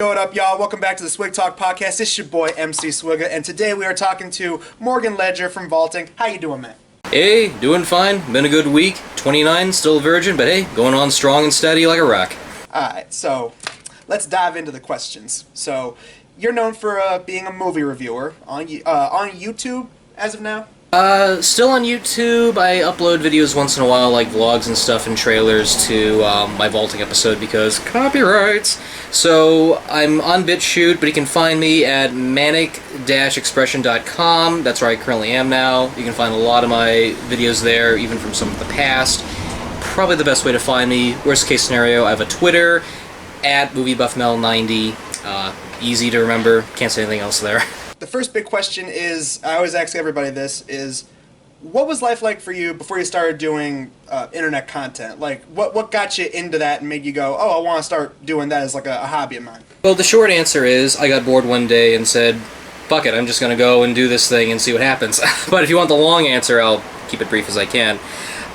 What up, y'all? Welcome back to the SwigTalk Podcast. It's your boy, MC Swigga, and today we are talking to Morgan Ledger from Vaulting. How you doing, man? Hey, doing fine. Been a good week. 29, still a virgin, but hey, going on strong and steady like a rock. Alright, so let's dive into the questions. So, you're known for being a movie reviewer on YouTube as of now? Still on YouTube. I upload videos once in a while, like vlogs and stuff and trailers to my Vaulting episode because copyrights. So I'm on BitChute, but you can find me at manic-expression.com. That's where I currently am now. You can find a lot of my videos there, even from some of the past. Probably the best way to find me. Worst case scenario, I have a Twitter, at MovieBuffMel90. Easy to remember. Can't say anything else there. The first big question is, I always ask everybody this, is what was life like for you before you started doing internet content? Like, what got you into that and made you go, oh, I want to start doing that as like a hobby of mine? Well, the short answer is, I got bored one day and said, fuck it, I'm just going to go and do this thing and see what happens. But if you want the long answer, I'll keep it brief as I can.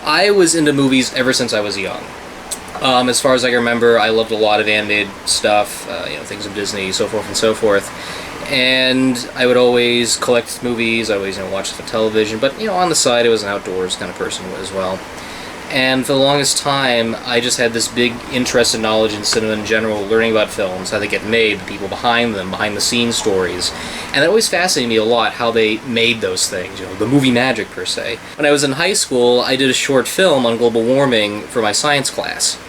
I was into movies ever since I was young. As far as I can remember, I loved a lot of animated stuff, things of Disney, so forth and so forth. And I would always collect movies, I always watch stuff on television, but on the side I was an outdoors kind of person as well. And for the longest time, I just had this big interest and knowledge in cinema in general, learning about films, how they get made, the people behind them, behind-the-scenes stories. And that always fascinated me a lot, how they made those things, the movie magic per se. When I was in high school, I did a short film on global warming for my science class.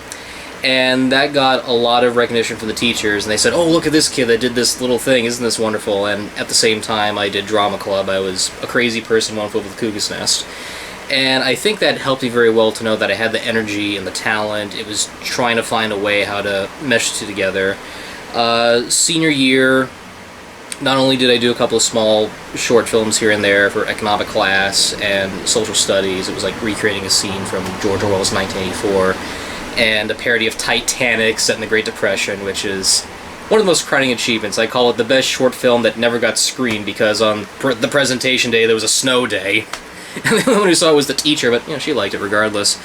And that got a lot of recognition from the teachers, and they said, oh, look at this kid that did this little thing, isn't this wonderful? And at the same time, I did drama club. I was a crazy person, one foot with the cuckoo's nest. And I think that helped me very well to know that I had the energy and the talent. It was trying to find a way how to mesh the two together. Senior year, not only did I do a couple of small short films here and there for economic class and social studies, it was like recreating a scene from George Orwell's 1984, and a parody of Titanic set in the Great Depression, which is one of the most crowning achievements. I call it the best short film that never got screened because on the presentation day there was a snow day, and the only one who saw it was the teacher, but she liked it regardless.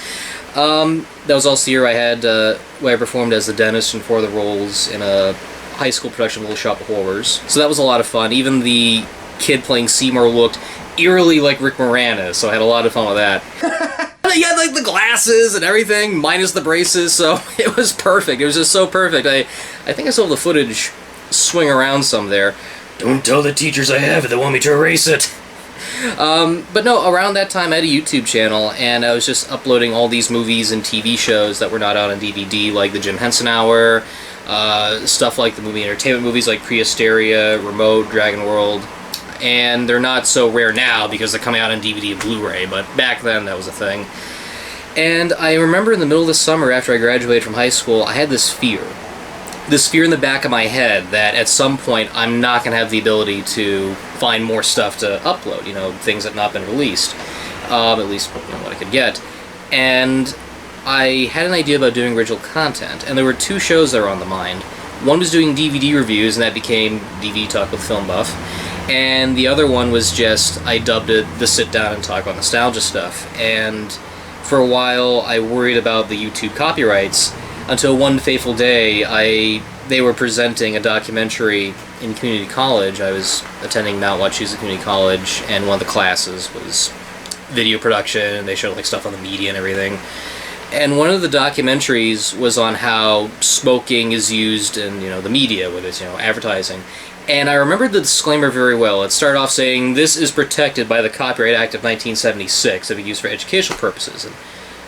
That was also the year I had where I performed as the dentist in 4 of the roles in a high school production of Little Shop of Horrors. So that was a lot of fun. Even the kid playing Seymour looked eerily like Rick Moranis, so I had a lot of fun with that. He had like the glasses and everything, minus the braces, so it was perfect. It was just so perfect. I think I saw the footage swing around some there. Don't tell the teachers I have it, they want me to erase it. But no, around that time I had a YouTube channel, and I was just uploading all these movies and TV shows that were not out on DVD, like the Jim Henson Hour, stuff like the movie entertainment movies like Prehysteria, Remote, Dragon World. And they're not so rare now because they're coming out on DVD and Blu-ray, but back then that was a thing. And I remember in the middle of the summer after I graduated from high school, I had this fear in the back of my head that at some point I'm not going to have the ability to find more stuff to upload, things that have not been released, at least what I could get. And I had an idea about doing original content, and there were 2 shows that were on the mind. One was doing DVD reviews, and that became DVD Talk with Film Buff. And the other one was just, I dubbed it the sit down and talk about nostalgia stuff. And for a while, I worried about the YouTube copyrights until one fateful day, they were presenting a documentary in community college. I was attending Mount Wachusett Community College, and one of the classes was video production, and they showed like stuff on the media and everything. And one of the documentaries was on how smoking is used in, the media, whether it's, advertising. And I remember the disclaimer very well. It started off saying, this is protected by the Copyright Act of 1976 if it's used for educational purposes.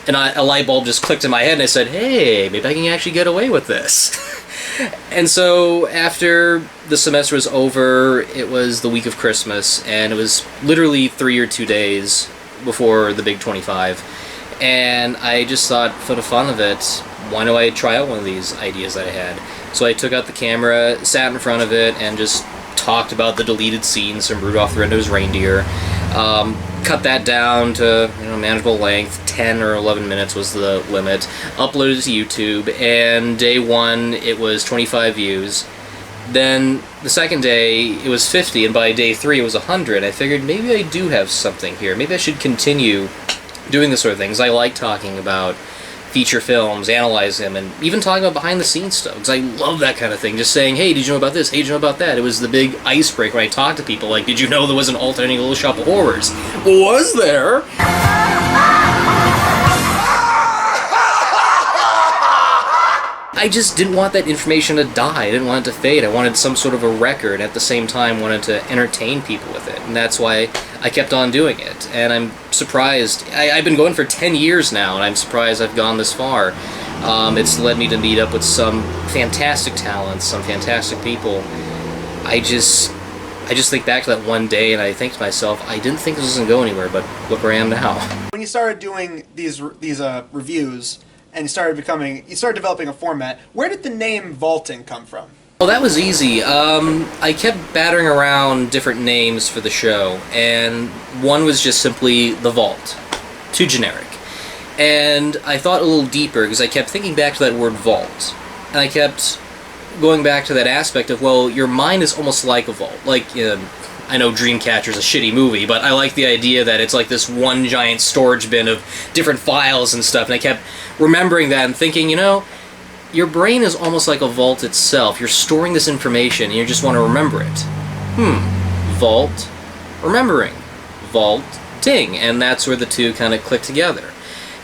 And a light bulb just clicked in my head, and I said, hey, maybe I can actually get away with this. And so after the semester was over, it was the week of Christmas, and it was literally 3 or 2 days before the big 25. And I just thought, for the fun of it, why don't I try out one of these ideas that I had? So I took out the camera, sat in front of it, and just talked about the deleted scenes from Rudolph the Red-Nosed Reindeer. Cut that down to manageable length. 10 or 11 minutes was the limit. Uploaded it to YouTube, and day 1 it was 25 views. Then the second day it was 50, and by day 3 it was 100. I figured maybe I do have something here. Maybe I should continue doing this sort of things. I like talking about feature films, analyze them, and even talking about behind-the-scenes stuff, because I love that kind of thing. Just saying, hey, did you know about this? Hey, did you know about that? It was the big icebreaker when I talked to people, like, did you know there was an alternating Little Shop of Horrors? Was there? I just didn't want that information to die. I didn't want it to fade. I wanted some sort of a record. At the same time, wanted to entertain people with it. And that's why I kept on doing it. And I'm surprised. I've been going for 10 years now, and I'm surprised I've gone this far. It's led me to meet up with some fantastic talents, some fantastic people. I just think back to that one day, and I think to myself, I didn't think this was going to go anywhere, but look where I am now. When you started doing these reviews, and you started developing a format, where did the name Vaulting come from? Well, that was easy. I kept battering around different names for the show, and one was just simply The Vault. Too generic. And I thought a little deeper, because I kept thinking back to that word vault. And I kept going back to that aspect of, well, your mind is almost like a vault. Like, I know Dreamcatcher's a shitty movie, but I like the idea that it's like this one giant storage bin of different files and stuff, and I kept remembering that and thinking, your brain is almost like a vault itself. You're storing this information, and you just want to remember it. Vault, remembering. Vaulting, and that's where the two kind of click together.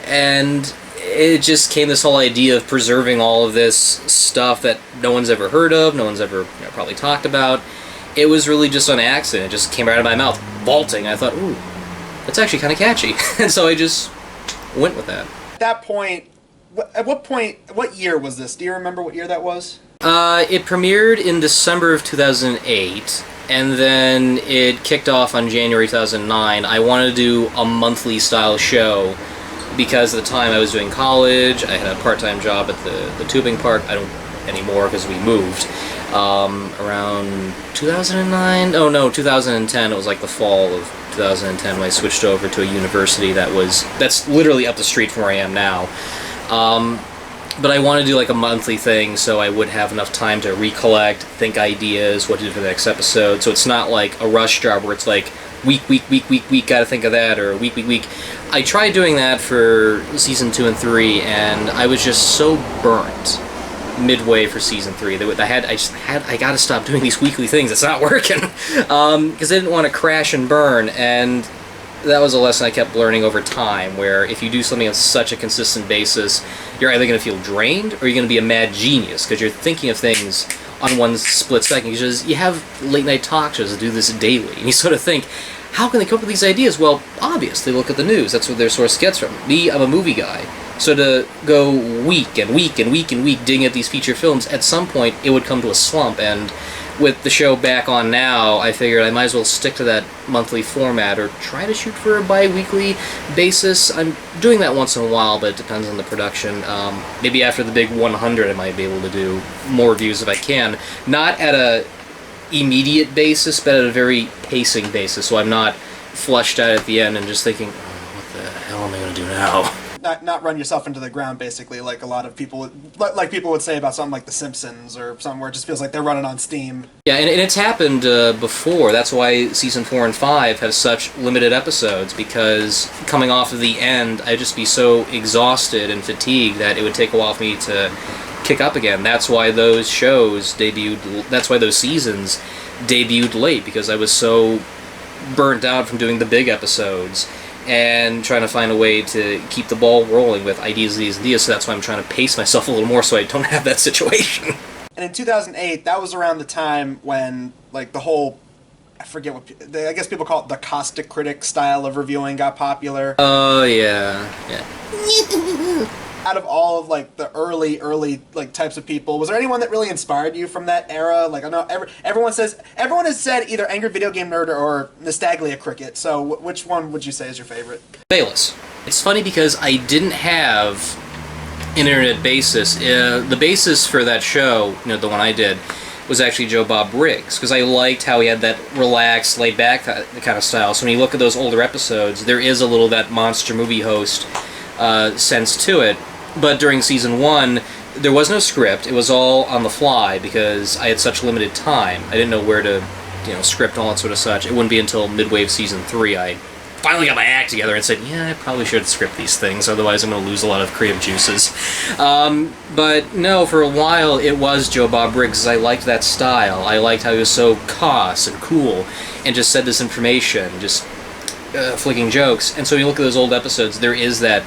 And it just came this whole idea of preserving all of this stuff that no one's ever heard of, no one's ever probably talked about. It was really just on accident. It just came right out of my mouth. Vaulting. I thought, ooh, that's actually kind of catchy. And so I just went with that. At that point, what year was this? Do you remember what year that was? It premiered in December of 2008, and then it kicked off on January 2009. I wanted to do a monthly style show because at the time I was doing college. I had a part-time job at the tubing park. I don't anymore because we moved. Around 2009? Oh no, 2010. It was like the fall of 2010 when I switched over to a university that's literally up the street from where I am now. But I want to do like a monthly thing so I would have enough time to recollect, think ideas, what to do for the next episode. So it's not like a rush job where it's like week, gotta think of that, or week. I tried doing that for season 2 and 3, and I was just so burnt midway for season 3. I gotta stop doing these weekly things. It's not working. Because I didn't want to crash and burn, and that was a lesson I kept learning over time, where if you do something on such a consistent basis, you're either going to feel drained, or you're going to be a mad genius, because you're thinking of things on one split second, because you have late night talk shows that do this daily, and you sort of think, how can they come up with these ideas? Well, obvious, they look at the news. That's where their source gets from. Me, I'm a movie guy. So to go week digging at these feature films, at some point it would come to a slump, and with the show back on now, I figured I might as well stick to that monthly format, or try to shoot for a bi-weekly basis. I'm doing that once in a while, but it depends on the production. Maybe after the big 100 I might be able to do more reviews if I can. Not at a immediate basis, but at a very pacing basis, so I'm not flushed out at the end and just thinking, oh, what the hell am I going to do now? Not run yourself into the ground, basically, like a lot of people would say about something like The Simpsons or something where it just feels like they're running on steam. Yeah, and it's happened before. That's why season 4 and 5 have such limited episodes, because coming off of the end, I'd just be so exhausted and fatigued that it would take a while for me to kick up again. That's why those shows debuted. That's why those seasons debuted late, because I was so burnt out from doing the big episodes and trying to find a way to keep the ball rolling with ideas. So that's why I'm trying to pace myself a little more so I don't have that situation. And in 2008, that was around the time when, like, the whole, I forget what, I guess people call it the caustic critic style of reviewing got popular. Oh, yeah. Out of all of, like, the early, like, types of people, was there anyone that really inspired you from that era? Like, I know everyone has said either Angry Video Game Nerd or Nostaglia Cricket, so which one would you say is your favorite? Bayless. It's funny because I didn't have an internet basis. The basis for that show, the one I did, was actually Joe Bob Briggs, because I liked how he had that relaxed, laid-back kind of style. So when you look at those older episodes, there is a little that monster movie host sense to it. But during season 1, there was no script. It was all on the fly because I had such limited time. I didn't know where to, script all that sort of such. It wouldn't be until midway of season 3 I finally got my act together and said, yeah, I probably should script these things, otherwise I'm going to lose a lot of creative juices. But no, for a while it was Joe Bob Briggs. I liked that style. I liked how he was so coss and cool and just said this information, just flicking jokes. And so when you look at those old episodes, there is that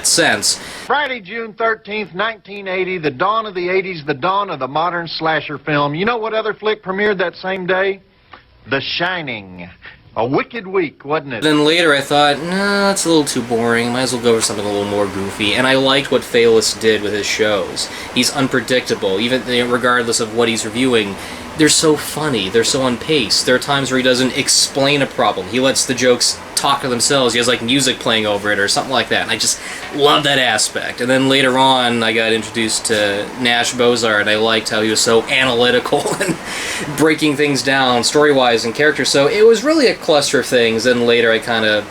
sense. Friday, June 13th, 1980, the dawn of the 80s, the dawn of the modern slasher film. You know what other flick premiered that same day? The Shining. A wicked week, wasn't it? Then later I thought, nah, that's a little too boring. Might as well go for something a little more goofy. And I liked what Phalis did with his shows. He's unpredictable, even regardless of what he's reviewing. They're so funny. They're so on pace. There are times where he doesn't explain a problem. He lets the jokes talk to themselves. He has like music playing over it or something like that. And I just love that aspect. And then later on, I got introduced to Nash Bozar, and I liked how he was so analytical and breaking things down story-wise and character. So it was really a cluster of things. And later I kind of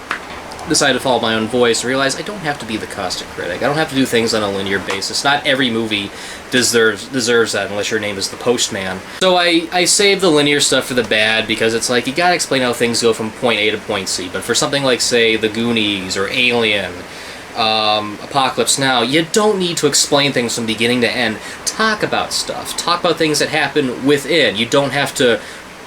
decided to follow my own voice and realize I don't have to be the caustic critic. I don't have to do things on a linear basis. Not every movie deserves that unless your name is The Postman. So I save the linear stuff for the bad because it's like you gotta explain how things go from point A to point C. But for something like, say, The Goonies or Alien, Apocalypse Now, you don't need to explain things from beginning to end. Talk about stuff. Talk about things that happen within. You don't have to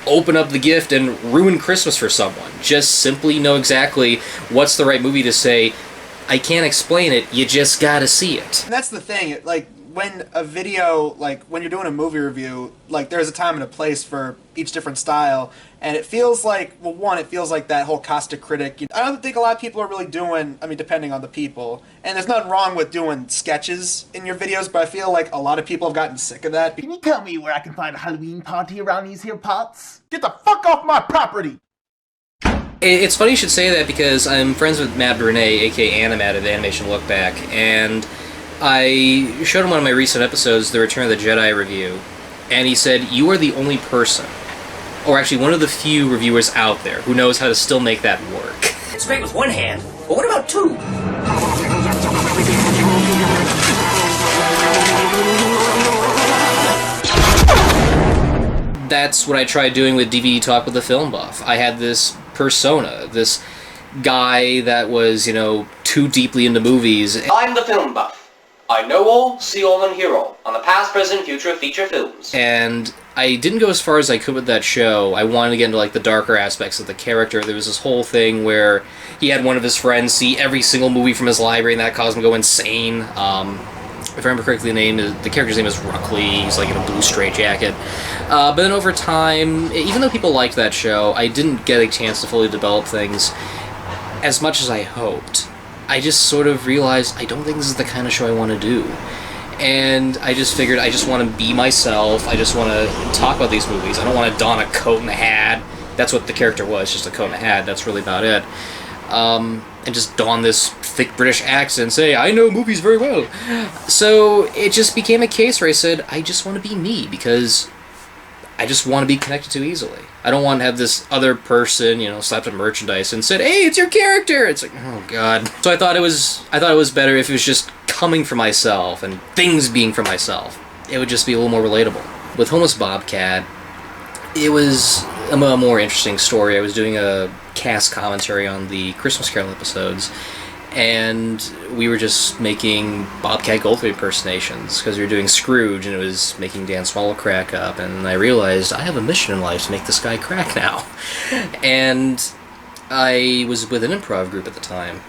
open up the gift and ruin Christmas for someone. Just simply know exactly what's the right movie to say. I can't explain it, you just gotta see it. And that's the thing, like, when a video, like, when you're doing a movie review, like, there's a time and a place for each different style, and it feels like, well, one, it feels like that whole caustic critic. I don't think a lot of people are really doing, I mean, depending on the people, and there's nothing wrong with doing sketches in your videos, but I feel like a lot of people have gotten sick of that. Can you tell me where I can find a Halloween party around these here parts? Get the fuck off my property! It's funny you should say that because I'm friends with Matt Brunet, aka Animat of Animation Look Back, and I showed him one of my recent episodes, the Return of the Jedi review, and he said, you are the only person, or actually one of the few reviewers out there who knows how to still make that work. It's great with one hand, but what about two? That's what I tried doing with DVD Talk with the Film Buff. I had this persona, this guy that was, too deeply into movies. I'm the Film Buff. I know all, see all, and hear all, on the past, present, future of feature films. And I didn't go as far as I could with that show. I wanted to get into, like, the darker aspects of the character. There was this whole thing where he had one of his friends see every single movie from his library, and that caused him to go insane. If I remember correctly, the character's name is Ruckley. He's, like, in a blue straitjacket. But then over time, even though people liked that show, I didn't get a chance to fully develop things as much as I hoped. I just sort of realized I don't think this is the kind of show I want to do. And I just figured I just want to be myself. I just want to talk about these movies. I don't want to don a coat and a hat. That's what the character was, just a coat and a hat. That's really about it. And just don this thick British accent and say, I know movies very well. So it just became a case where I said, I just want to be me because I just want to be connected to easily. I don't want to have this other person, slapped in merchandise and said, hey, it's your character! It's like, oh god. So I thought it was better if it was just coming from myself and things being from myself. It would just be a little more relatable. With Homeless Bobcat, it was a more interesting story. I was doing a cast commentary on the Christmas Carol episodes, and we were just making Bobcat Goldthwait impersonations because we were doing Scrooge, and it was making Dan Swallow crack up, and I realized I have a mission in life to make this guy crack now. And I was with an improv group at the time.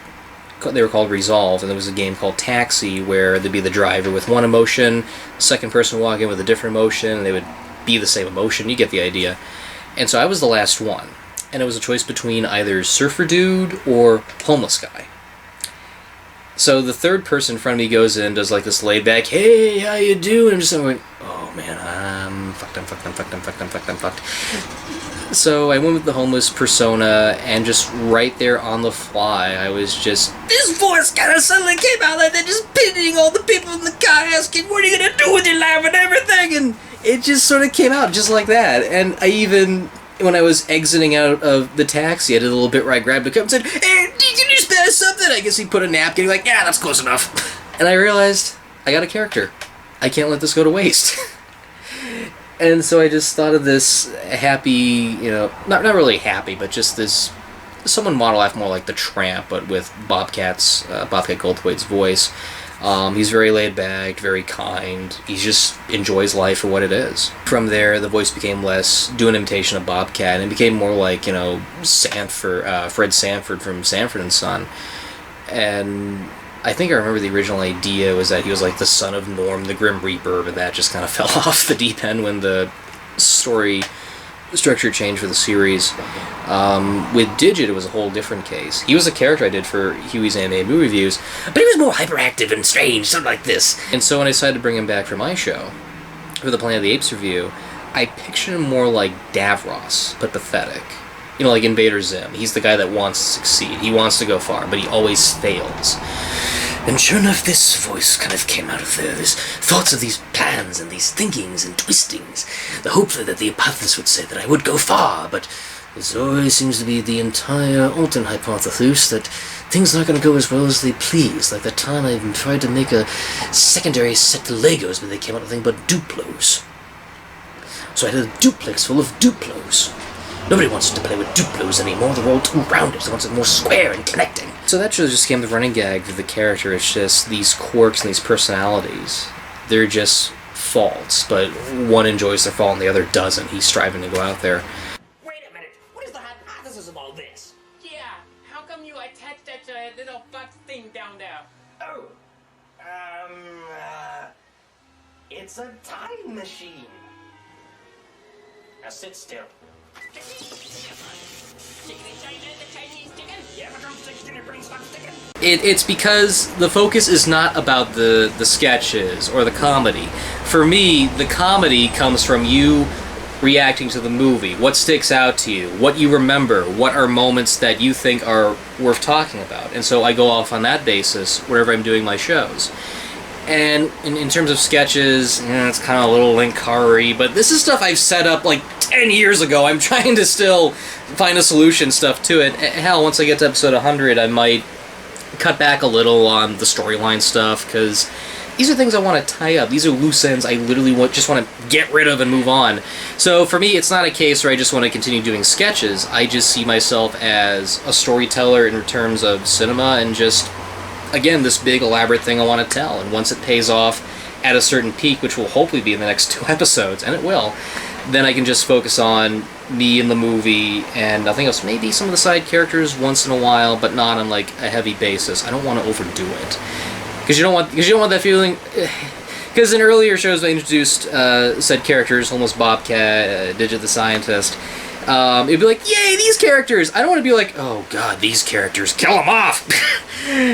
They were called Resolve, and there was a game called Taxi where there'd be the driver with one emotion, second person would walk in with a different emotion, and they would be the same emotion. You get the idea. And so I was the last one, and it was a choice between either Surfer Dude or Homeless Guy. So the third person in front of me goes in, does like this laid back, hey, how you doing? I'm just going, oh man, I'm fucked. So I went with the homeless persona, and just right there on the fly, I was just, this voice kind of suddenly came out like that, just pitying all the people in the car, asking, what are you gonna do with your life and everything? And it just sort of came out just like that. And I even, when I was exiting out of the taxi, I did a little bit where I grabbed a cup and said, hey, can you spell something? I guess he put a napkin, like, yeah, that's close enough. And I realized, I got a character. I can't let this go to waste. And so I just thought of this happy, not really happy, but just this someone model after more like the Tramp, but with Bobcat Goldthwait's voice. He's very laid back, very kind. He just enjoys life for what it is. From there, the voice became less do an imitation of Bobcat and became more like, Fred Sanford from Sanford and Son. And I think I remember the original idea was that he was like the son of Norm the Grim Reaper, but that just kind of fell off the deep end when the story structure changed for the series. With Digit, it was a whole different case. He was a character I did for Huey's Animated Movie Reviews, but he was more hyperactive and strange, something like this. And so when I decided to bring him back for my show, for the Planet of the Apes review, I pictured him more like Davros, but pathetic. You know, like Invader Zim. He's the guy that wants to succeed. He wants to go far, but he always fails. And sure enough, this voice kind of came out of there. These thoughts of these plans and these thinkings and twistings. The hope that the hypothesis would say that I would go far, but there always seems to be the entire alternate hypothesis that things are not going to go as well as they please. Like the time I even tried to make a secondary set to Legos, but they came out with nothing but Duplos. So I had a duplex full of Duplos. Nobody wants to play with Duplos anymore. They're all too rounded. They want it more square and connecting. So that just became the running gag for the character. It's just these quirks and these personalities. They're just faults, but one enjoys their fault and the other doesn't. He's striving to go out there. Wait a minute. What is the hypothesis of all this? Yeah. How come you attached that to a little box thing down there? Oh. It's a time machine. Now sit still. It's because the focus is not about the sketches or the comedy. For me, the comedy comes from you reacting to the movie. What sticks out to you? What you remember? What are moments that you think are worth talking about? And so I go off on that basis whenever I'm doing my shows. And in terms of sketches, it's kind of a little Linkari, but this is stuff I've set up like 10 years ago. I'm trying to still find a solution stuff to it. Hell, once I get to episode 100, I might cut back a little on the storyline stuff, because these are things I want to tie up. These are loose ends I literally just want to get rid of and move on. So for me, it's not a case where I just want to continue doing sketches. I just see myself as a storyteller in terms of cinema and just, again, this big elaborate thing I want to tell. And once it pays off at a certain peak, which will hopefully be in the next 2 episodes, and it will, then I can just focus on me in the movie and nothing else. Maybe some of the side characters once in a while, but not on like a heavy basis. I don't want to overdo it, because you don't want that feeling. Because in earlier shows I introduced said characters, almost Bobcat, Digit the Scientist. It'd be like, yay, these characters! I don't want to be like, oh god, these characters, kill them off!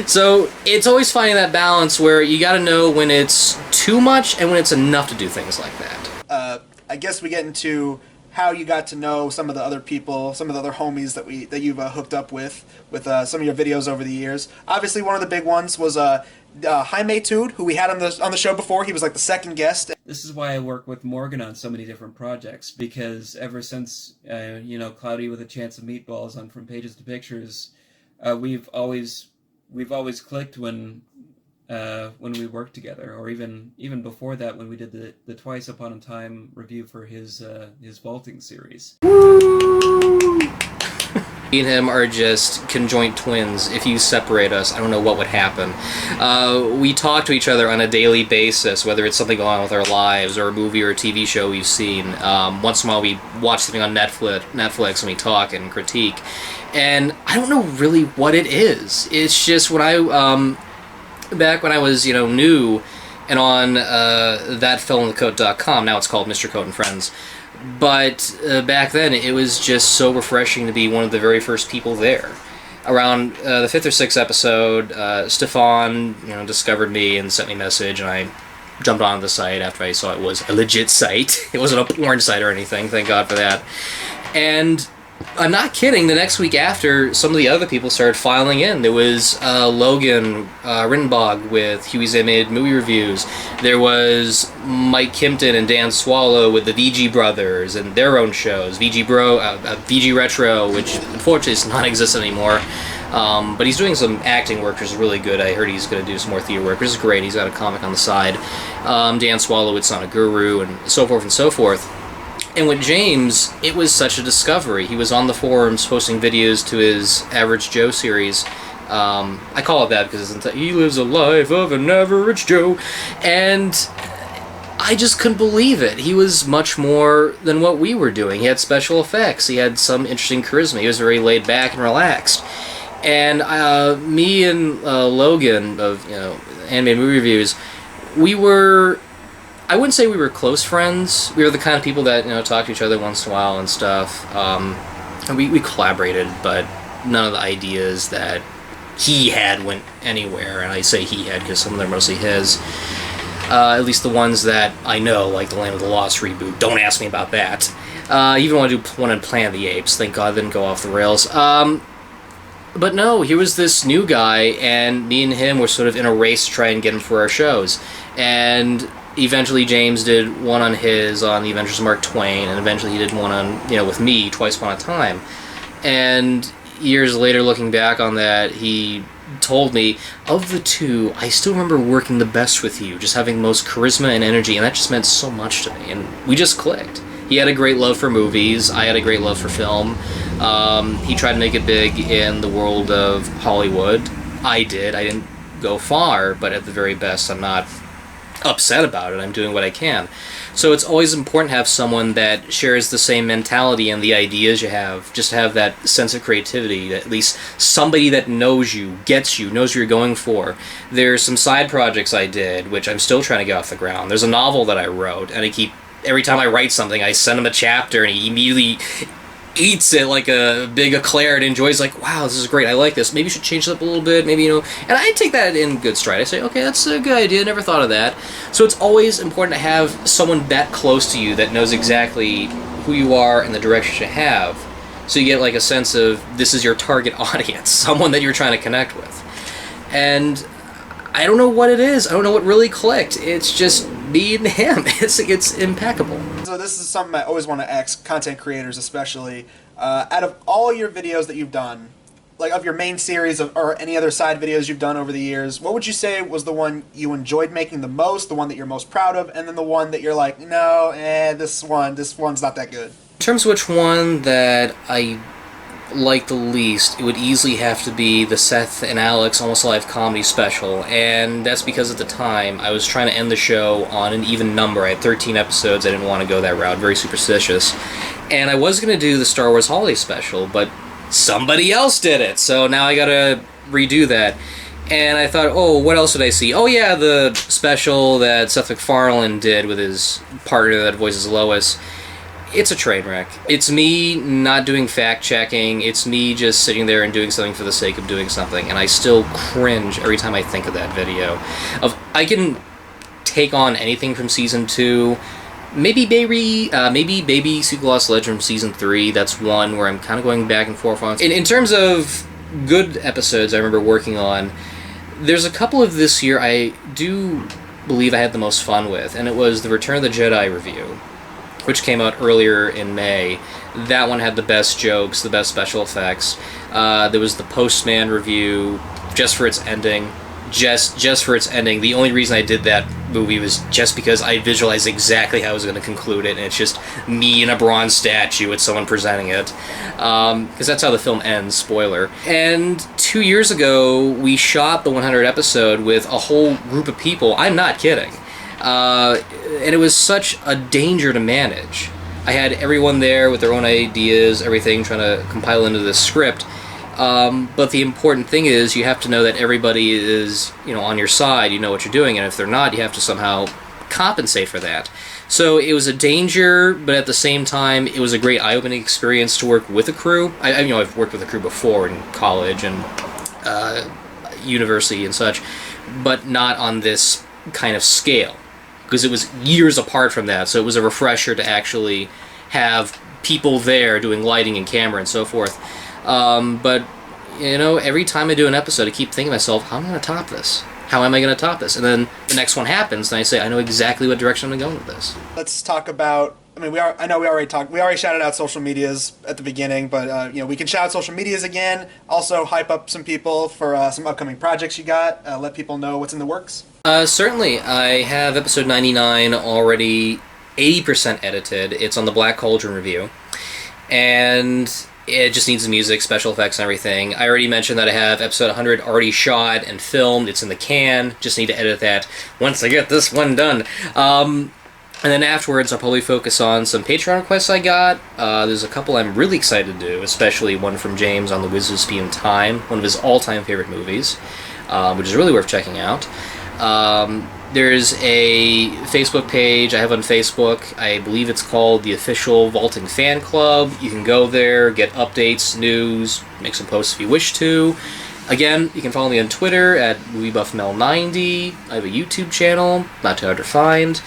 So it's always finding that balance where you gotta know when it's too much and when it's enough to do things like that. I guess we get into how you got to know some of the other people, some of the other homies that you've hooked up with some of your videos over the years. Obviously, one of the big ones was Jaime Tude, who we had on the show before. He was like the second guest. This is why I work with Morgan on so many different projects, because ever since Cloudy with a Chance of Meatballs on From Pages to Pictures, we've always clicked when we worked together, or even before that when we did the Twice Upon a Time review for his vaulting series. Me and him are just conjoint twins. If you separate us, I don't know what would happen. We talk to each other on a daily basis, whether it's something going on with our lives or a movie or a TV show we've seen. Once in a while we watch something on Netflix and we talk and critique. And I don't know really what it is. It's just when back when I was, new and on thatfellonthecoat.com, now it's called Mr. Coat and Friends. But back then, it was just so refreshing to be one of the very first people there. Around the 5th or 6th episode, Stefan, discovered me and sent me a message, and I jumped on the site after I saw it was a legit site. It wasn't a porn site or anything, thank God for that. And I'm not kidding, the next week after, some of the other people started filing in. There was Logan Rittenbog with Huey's Animated Movie Reviews. There was Mike Kimpton and Dan Swallow with the VG Brothers and their own shows. VG Retro, which unfortunately is non-existent anymore. But he's doing some acting work, which is really good. I heard he's going to do some more theater work, which is great. He's got a comic on the side. Dan Swallow with Sonic Guru and so forth and so forth. And with James, it was such a discovery. He was on the forums posting videos to his Average Joe series. I call it that because he lives a life of an average Joe. And I just couldn't believe it. He was much more than what we were doing. He had special effects. He had some interesting charisma. He was very laid back and relaxed. And me and Logan of Animated Movie Reviews, we were... I wouldn't say we were close friends. We were the kind of people that talk to each other once in a while and stuff. And we collaborated, but none of the ideas that he had went anywhere. And I say he had because some of them are mostly his. At least the ones that I know, like the Land of the Lost reboot. Don't ask me about that. Even want to do one in Planet of the Apes. Thank God it didn't go off the rails. But no, here was this new guy, and me and him were sort of in a race to try and get him for our shows. And eventually James did one on the Adventures of Mark Twain, and eventually he did one on, with me, Twice Upon a Time. And years later, looking back on that, he told me, of the two, I still remember working the best with you, just having the most charisma and energy, and that just meant so much to me, and we just clicked. He had a great love for movies, I had a great love for film. He tried to make it big in the world of Hollywood. I didn't go far, but at the very best, I'm not upset about it. I'm doing what I can. So it's always important to have someone that shares the same mentality and the ideas you have, just to have that sense of creativity, at least somebody that knows you, gets you, knows what you're going for. There's some side projects I did, which I'm still trying to get off the ground. There's a novel that I wrote, and every time I write something, I send him a chapter, and he immediately eats it like a big eclair and enjoys, like, wow, this is great, I like this, maybe you should change it up a little bit, maybe, and I take that in good stride. I say, okay, that's a good idea, never thought of that. So it's always important to have someone that close to you that knows exactly who you are and the direction you have, so you get like a sense of, this is your target audience, someone that you're trying to connect with. And I don't know what it is, I don't know what really clicked, it's just me and him. It's impeccable. So this is something I always want to ask content creators, especially. Out of all your videos that you've done, like of your main series or any other side videos you've done over the years, what would you say was the one you enjoyed making the most, the one that you're most proud of, and then the one that you're like, no, this one's not that good? In terms of which one that I like the least, it would easily have to be the Seth and Alex Almost Alive comedy special, and that's because at the time I was trying to end the show on an even number. I had 13 episodes, I didn't want to go that route, very superstitious, and I was going to do the Star Wars holiday special, but somebody else did it, so now I gotta redo that. And I thought, oh, what else did I see? Oh yeah, the special that Seth MacFarlane did with his partner that voices Lois. It's a train wreck. It's me not doing fact-checking. It's me just sitting there and doing something for the sake of doing something, and I still cringe every time I think of that video. I can take on anything from Season 2, maybe Baby Secret Lost Legend from Season 3. That's one where I'm kind of going back and forth on. In terms of good episodes I remember working on, there's a couple of this year I do believe I had the most fun with, and it was the Return of the Jedi review, which came out earlier in May. That one had the best jokes, the best special effects. There was the Postman review, just for its ending. Just for its ending. The only reason I did that movie was just because I visualized exactly how I was going to conclude it, and it's just me in a bronze statue with someone presenting it. Because that's how the film ends, spoiler. And 2 years ago, we shot the 100 episode with a whole group of people. I'm not kidding. And it was such a danger to manage. I had everyone there with their own ideas, everything, trying to compile into this script. But the important thing is you have to know that everybody is, on your side, you know what you're doing, and if they're not, you have to somehow compensate for that. So it was a danger, but at the same time, it was a great eye-opening experience to work with a crew. I've worked with a crew before in college and university and such, but not on this kind of scale, because it was years apart from that, so it was a refresher to actually have people there doing lighting and camera and so forth. But, every time I do an episode, I keep thinking to myself, how am I going to top this? How am I going to top this? And then the next one happens, and I say, I know exactly what direction I'm going with this. Let's talk about, we already shouted out social medias at the beginning, but, we can shout out social medias again, also hype up some people for some upcoming projects you got, let people know what's in the works. Certainly. I have episode 99 already 80% edited. It's on the Black Cauldron Review. And it just needs the music, special effects, and everything. I already mentioned that I have episode 100 already shot and filmed. It's in the can. Just need to edit that once I get this one done. And then afterwards, I'll probably focus on some Patreon requests I got. There's a couple I'm really excited to do, especially one from James on The Wizard of Speed and Time, one of his all-time favorite movies, which is really worth checking out. There's a Facebook page I have on Facebook. I believe it's called the Official Vaulting Fan Club. You can go there, get updates, news, make some posts if you wish to. Again, you can follow me on Twitter at MovieBuffMel90. I have a YouTube channel, not too hard to find.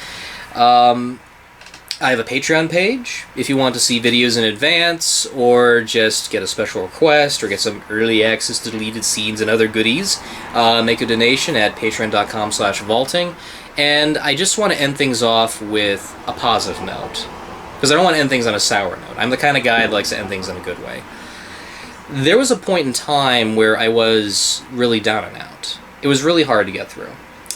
I have a Patreon page if you want to see videos in advance or just get a special request or get some early access to deleted scenes and other goodies. Make a donation at patreon.com/vaulting. And I just want to end things off with a positive note, because I don't want to end things on a sour note. I'm the kind of guy that likes to end things in a good way. There was a point in time where I was really down and out. It was really hard to get through.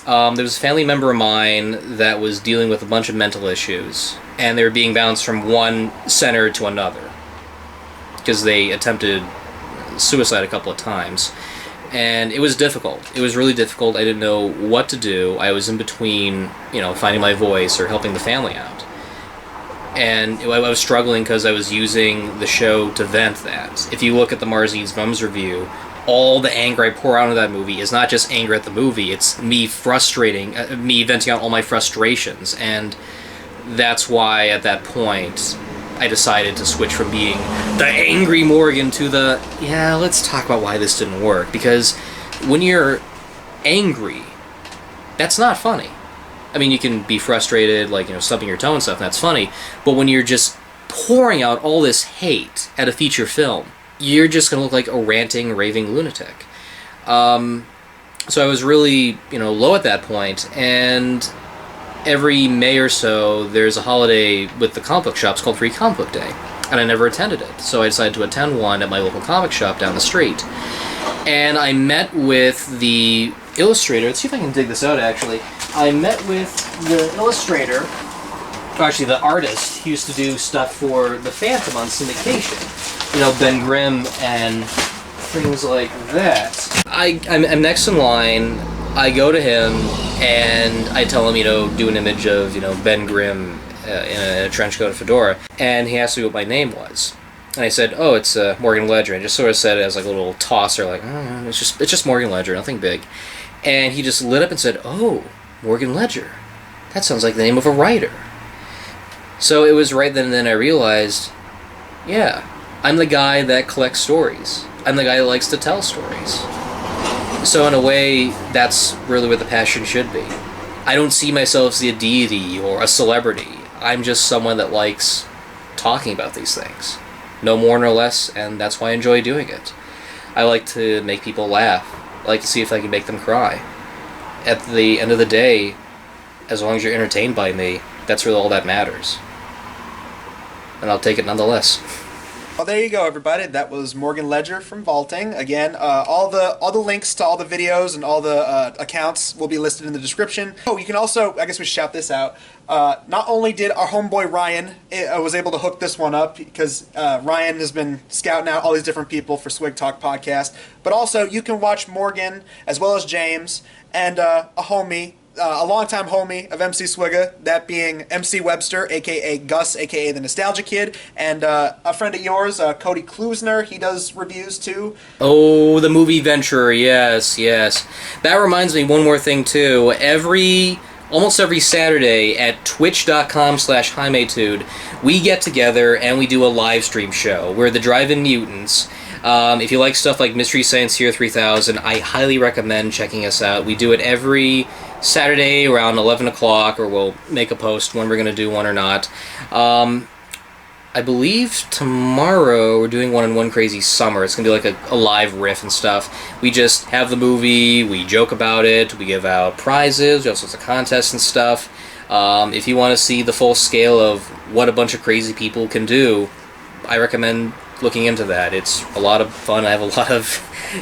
There was a family member of mine that was dealing with a bunch of mental issues, and they were being bounced from one center to another because they attempted suicide a couple of times. And it was difficult. It was really difficult. I didn't know what to do. I was in between, finding my voice or helping the family out. And I was struggling because I was using the show to vent that. If you look at the Marzine's Mums review, all the anger I pour out of that movie is not just anger at the movie, it's me me venting out all my frustrations. And that's why, at that point, I decided to switch from being the angry Morgan to the, let's talk about why this didn't work. Because when you're angry, that's not funny. I mean, you can be frustrated, stubbing your toe and stuff, and that's funny. But when you're just pouring out all this hate at a feature film, you're just going to look like a ranting, raving lunatic. So I was really, low at that point, and every May or so, there's a holiday with the comic book shops called Free Comic Book Day, and I never attended it. So I decided to attend one at my local comic shop down the street. And I met with the illustrator. Let's see if I can dig this out, actually. I met with the illustrator, or actually the artist. He used to do stuff for The Phantom on syndication. Ben Grimm and things like that. I'm next in line. I go to him and I tell him, do an image of, Ben Grimm in a trench coat and fedora. And he asked me what my name was. And I said, oh, it's Morgan Ledger. I just sort of said it as like a little tosser, like, oh, it's just Morgan Ledger, nothing big. And he just lit up and said, oh, Morgan Ledger. That sounds like the name of a writer. So it was right then and then I realized, yeah, I'm the guy that collects stories. I'm the guy that likes to tell stories. So in a way, that's really what the passion should be. I don't see myself as a deity or a celebrity. I'm just someone that likes talking about these things. No more nor less, and that's why I enjoy doing it. I like to make people laugh. I like to see if I can make them cry. At the end of the day, as long as you're entertained by me, that's really all that matters. And I'll take it nonetheless. Well, there you go, everybody. That was Morgan Ledger from Vaulting. Again, all the links to all the videos and all the accounts will be listed in the description. Oh, you can also, I guess we should shout this out. Not only did our homeboy Ryan was able to hook this one up, because Ryan has been scouting out all these different people for SwigTalk Podcast, but also you can watch Morgan as well as James and a homie, a longtime homie of MC Swigga, that being MC Webster, a.k.a. Gus, a.k.a. the Nostalgia Kid, and a friend of yours, Cody Klusner. He does reviews, too. Oh, the movie venture, yes. That reminds me, one more thing, too. Almost every Saturday at twitch.com/HighMaytude, we get together and we do a live stream show. We're the Drive-In Mutants. If you like stuff like Mystery Science Theater 3000, I highly recommend checking us out. We do it every Saturday around 11 o'clock, or we'll make a post when we're going to do one or not. I believe tomorrow we're doing one in One Crazy Summer. It's going to be like a live riff and stuff. We just have the movie, we joke about it, we give out prizes, we have sorts of contests and stuff. If you want to see the full scale of what a bunch of crazy people can do, I recommend looking into that. It's a lot of fun.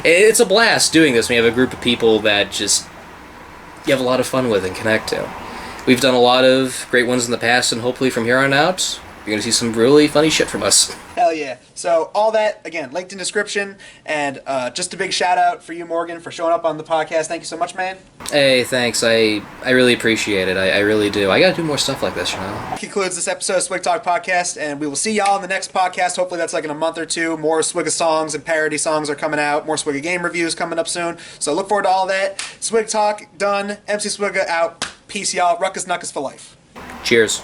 It's a blast doing this. We have a group of people that just you have a lot of fun with and connect to. we've done a lot of great ones in the past, and hopefully from here on out, you're going to see some really funny shit from us. Hell yeah. So all that, again, linked in description. And just a big shout out for you, Morgan, for showing up on the podcast. Thank you so much, man. Hey, thanks. I really appreciate it. I really do. I got to do more stuff like this, you know? That concludes this episode of SwigTalk Podcast, and we will see y'all in the next podcast. Hopefully that's like in a month or two. More Swigga songs and parody songs are coming out. More Swigga game reviews coming up soon. So look forward to all that. SwigTalk done. MC Swigga out. Peace, y'all. Ruckus Knuckus for life. Cheers.